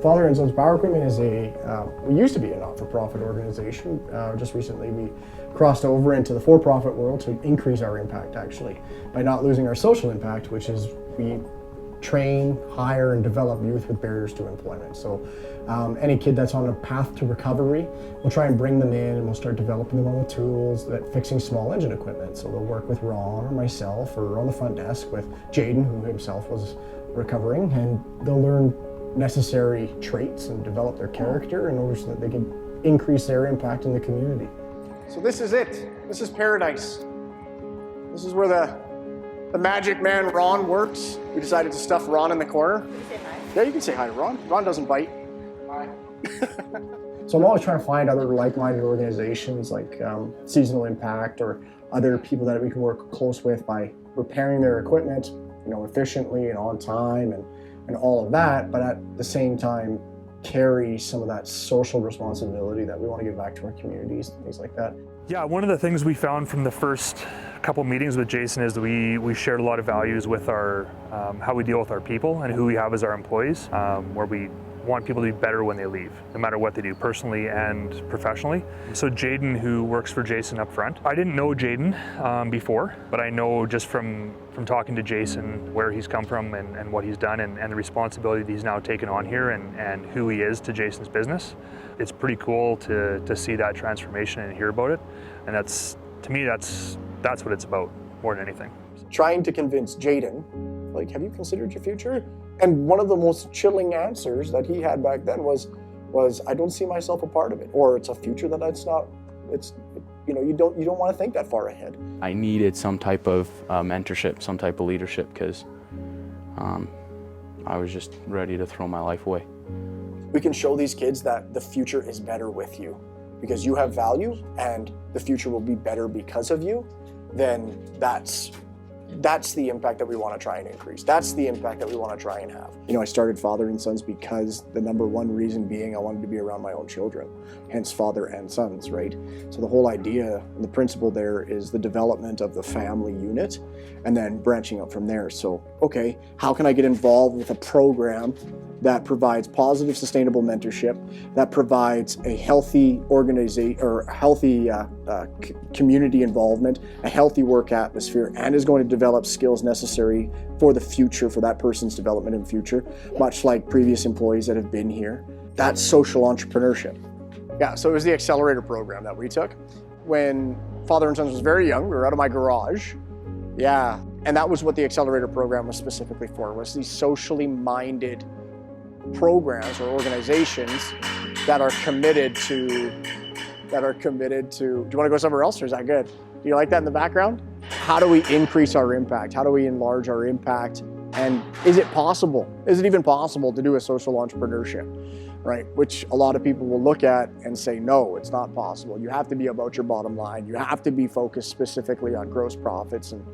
Father and Sons Power Equipment is we used to be a not-for-profit organization. Just recently we crossed over into the for-profit world to increase our impact, actually, by not losing our social impact, which is we train, hire, and develop youth with barriers to employment. So any kid that's on a path to recovery, we'll try and bring them in and we'll start developing them on the tools, that fixing small engine equipment. So they'll work with Ron or myself or on the front desk with Jaden, who himself was recovering, and they'll learn necessary traits and develop their character in order so that they can increase their impact in the community. So this is it. This is paradise. This is where the magic man Ron works. We decided to stuff Ron in the corner. Can you say hi? Yeah, you can say hi to Ron. Ron doesn't bite. Hi. So I'm always trying to find other like-minded organizations like Seasonal Impact or other people that we can work close with by repairing their equipment, efficiently and on time and all of that, but at the same time carry some of that social responsibility that we want to give back to our communities and things like that. Yeah, one of the things we found from the first couple meetings with Jason is that we shared a lot of values with our how we deal with our people and who we have as our employees, where we want people to be better when they leave, no matter what they do, personally and professionally. So Jaden, who works for Jason up front, I didn't know Jaden before, but I know just from talking to Jason where he's come from and what he's done and the responsibility that he's now taken on here and who he is to Jason's business. It's pretty cool to see that transformation and hear about it. And to me, that's what it's about more than anything. Trying to convince Jaden, like, have you considered your future? And one of the most chilling answers that he had back then was I don't see myself a part of it, or it's a future that you don't want to think that far ahead. I needed some type of mentorship, some type of leadership, because I was just ready to throw my life away. We can show these kids that the future is better with you because you have value and the future will be better because of you. Then that's the impact that we want to try and increase. That's the impact that we want to try and have. I started Father and Sons because the number one reason being I wanted to be around my own children, hence Father and Sons, right? So the whole idea and the principle there is the development of the family unit and then branching out from there. So, okay, how can I get involved with a program that provides positive, sustainable mentorship, that provides a healthy organization or a healthy community involvement, a healthy work atmosphere, and is going to develop skills necessary for the future, for that person's development in the future, much like previous employees that have been here. That's social entrepreneurship. Yeah, so it was the accelerator program that we took. When Father and Sons was very young, we were out of my garage. Yeah, and that was what the accelerator program was specifically for, was these socially minded programs or organizations that are committed to, do you want to go somewhere else or is that good? Do you like that in the background? How do we increase our impact? How do we enlarge our impact? And is it possible? Is it even possible to do a social entrepreneurship, right? Which a lot of people will look at and say, no, it's not possible. You have to be about your bottom line. You have to be focused specifically on gross profits. And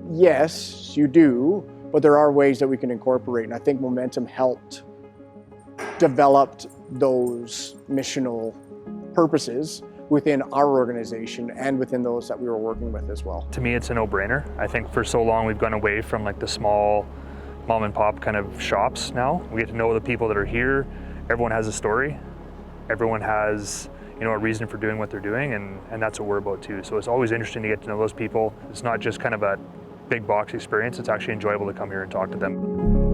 yes, you do. But there are ways that we can incorporate, and I think Momentum helped develop those missional purposes within our organization and within those that we were working with as well. To me, it's a no-brainer. I think for so long we've gone away from like the small mom and pop kind of shops now. We get to know the people that are here. Everyone has a story. Everyone has a reason for doing what they're doing, and that's what we're about too. So it's always interesting to get to know those people. It's not just kind of a big box experience. It's actually enjoyable to come here and talk to them.